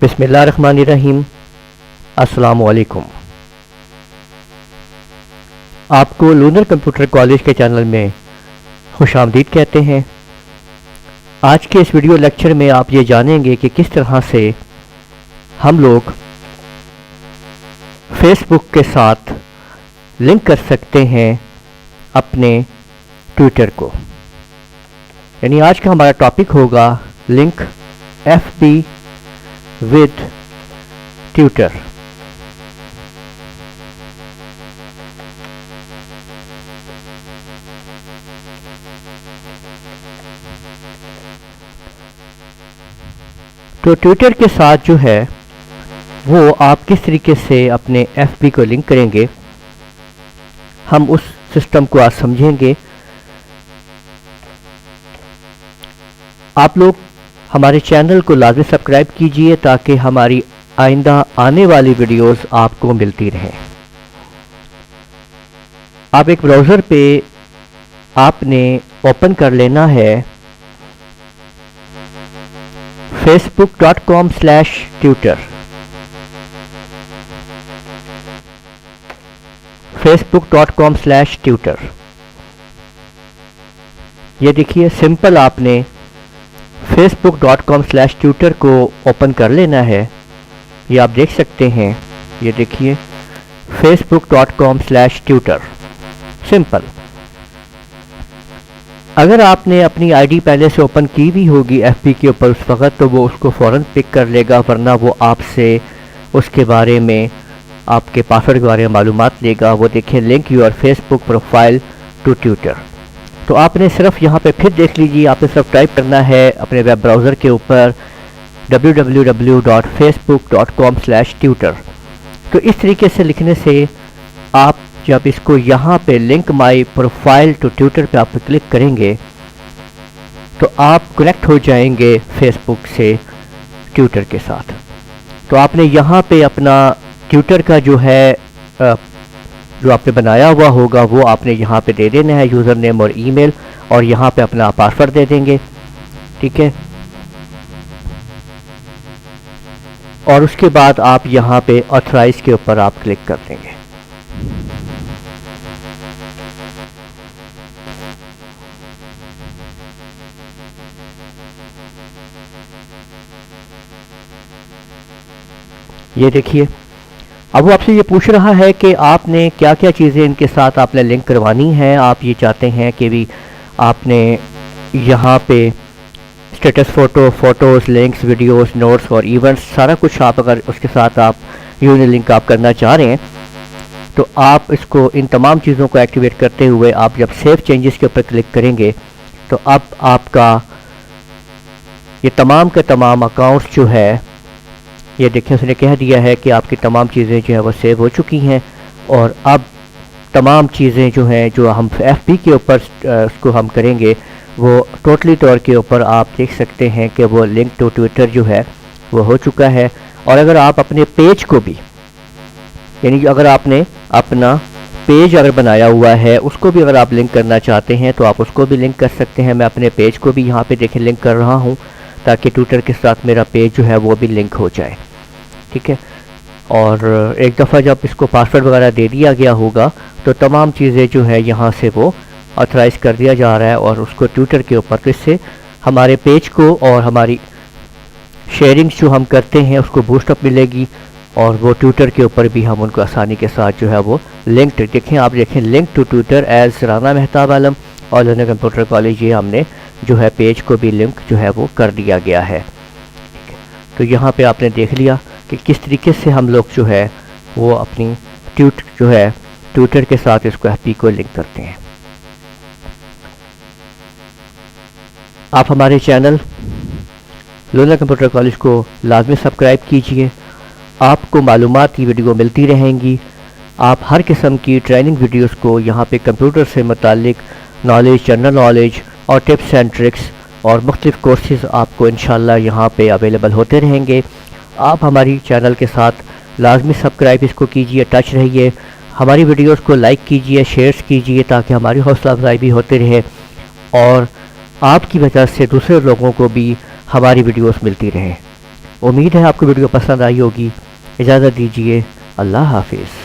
بسم اللہ الرحمن الرحیم۔ السلام علیکم۔ آپ کو لونر کمپیوٹر کالج کے چینل میں خوش آمدید کہتے ہیں۔ آج کے اس ویڈیو لیکچر میں آپ یہ جانیں گے کہ کس طرح سے ہم لوگ فیس بک کے ساتھ لنک کر سکتے ہیں اپنے ٹویٹر کو۔ یعنی آج کا ہمارا ٹاپک ہوگا لنک ایف بی ود ٹویٹر۔ تو ٹویٹر کے ساتھ جو ہے وہ آپ کس طریقے سے اپنے ایف بی کو لنک کریں گے، ہم اس سسٹم کو آج سمجھیں گے۔ آپ لوگ ہمارے چینل کو لازمی سبسکرائب کیجئے تاکہ ہماری آئندہ آنے والی ویڈیوز آپ کو ملتی رہیں۔ آپ ایک براؤزر پہ آپ نے اوپن کر لینا ہے facebook.com/tutor۔ facebook.com/tutor۔ یہ دیکھیے سمپل آپ نے facebook.com/tutor کو اوپن کر لینا ہے۔ یہ آپ دیکھ سکتے ہیں، یہ دیکھیے facebook.com/tutor سمپل۔ اگر آپ نے اپنی آئی ڈی پہلے سے اوپن کی بھی ہوگی ایف بی کے اوپر اس وقت، تو وہ اس کو فوراً پک کر لے گا، ورنہ وہ آپ سے اس کے بارے میں، آپ کے پاسورڈ کے بارے میں معلومات لے گا۔ وہ دیکھیں link your Facebook profile to Twitter. تو آپ نے صرف یہاں پہ پھر دیکھ لیجیے، آپ نے صرف ٹائپ کرنا ہے اپنے ویب براؤزر کے اوپر www.facebook.com/tutor۔ تو اس طریقے سے لکھنے سے آپ جب اس کو یہاں پہ link my profile to Twitter پہ آپ کلک کریں گے تو آپ کنیکٹ ہو جائیں گے فیس بک سے ٹویٹر کے ساتھ۔ تو آپ نے یہاں پہ اپنا ٹویٹر کا جو ہے جو آپ نے بنایا ہوا ہوگا وہ آپ نے یہاں پہ دے دینا ہے، یوزر نیم اور ای میل، اور یہاں پہ اپنا پاسورڈ دے دیں گے، ٹھیک ہے۔ اور اس کے بعد آپ یہاں پہ آتھرائز کے اوپر آپ کلک کر دیں گے۔ یہ دیکھیے اب وہ آپ سے یہ پوچھ رہا ہے کہ آپ نے کیا کیا چیزیں ان کے ساتھ آپ نے لنک کروانی ہیں۔ آپ یہ چاہتے ہیں کہ بھی آپ نے یہاں پہ status photos, links, videos, notes اور ایونٹس سارا کچھ آپ اگر اس کے ساتھ آپ یونی لنک آپ کرنا چاہ رہے ہیں تو آپ اس کو ان تمام چیزوں کو ایکٹیویٹ کرتے ہوئے آپ جب سیو چینجز کے اوپر کلک کریں گے تو اب آپ کا یہ تمام کے تمام اکاؤنٹس جو ہے یہ دیکھیں اس نے کہہ دیا ہے کہ آپ کی تمام چیزیں جو ہیں وہ سیو ہو چکی ہیں، اور اب تمام چیزیں جو ہیں جو ہم ایف بی کے اوپر اس کو ہم کریں گے وہ ٹوٹلی طور کے اوپر آپ دیکھ سکتے ہیں کہ وہ لنک ٹو ٹویٹر جو ہے وہ ہو چکا ہے۔ اور اگر آپ اپنے پیج کو بھی، یعنی اگر آپ نے اپنا پیج اگر بنایا ہوا ہے اس کو بھی اگر آپ لنک کرنا چاہتے ہیں تو آپ اس کو بھی لنک کر سکتے ہیں۔ میں اپنے پیج کو بھی یہاں پہ دیکھیں لنک کر رہا ہوں تاکہ ٹویٹر کے ساتھ میرا پیج جو ہے وہ بھی لنک ہو جائے، ٹھیک ہے۔ اور ایک دفعہ جب اس کو پاسورڈ وغیرہ دے دیا گیا ہوگا تو تمام چیزیں جو ہے یہاں سے وہ آتھرائز کر دیا جا رہا ہے، اور اس کو ٹویٹر کے اوپر تو اس سے ہمارے پیج کو اور ہماری شیئرنگز جو ہم کرتے ہیں اس کو بوسٹ اپ ملے گی، اور وہ ٹویٹر کے اوپر بھی ہم ان کو آسانی کے ساتھ جو ہے وہ لنکڈ دیکھیں، آپ دیکھیں link to Twitter as Rana Mehtab Alam اور لونر کمپیوٹر کالج، یہ ہم نے جو ہے پیج کو بھی لنک جو ہے وہ کر دیا گیا ہے۔ تو یہاں پہ آپ نے دیکھ لیا کہ کس طریقے سے ہم لوگ جو ہے وہ اپنی ٹویٹر کے ساتھ اس کو ایف بی کو لنک کرتے ہیں۔ آپ ہمارے چینل لونر کمپیوٹر کالج کو لازمی سبسکرائب کیجئے، آپ کو معلوماتی ویڈیو ملتی رہیں گی۔ آپ ہر قسم کی ٹریننگ ویڈیوز کو یہاں پہ کمپیوٹر سے متعلق نالج، جنرل نالج اور ٹپس اینڈ ٹرکس اور مختلف کورسز آپ کو انشاءاللہ یہاں پہ اویلیبل ہوتے رہیں گے۔ آپ ہماری چینل کے ساتھ لازمی سبسکرائب اس کو کیجئے، ٹچ رہیے، ہماری ویڈیوز کو لائک کیجئے، شیئرز کیجئے تاکہ ہماری حوصلہ افزائی بھی ہوتے رہے، اور آپ کی وجہ سے دوسرے لوگوں کو بھی ہماری ویڈیوز ملتی رہیں۔ امید ہے آپ کو ویڈیو پسند آئی ہوگی. اجازت دیجیے, اللہ حافظ.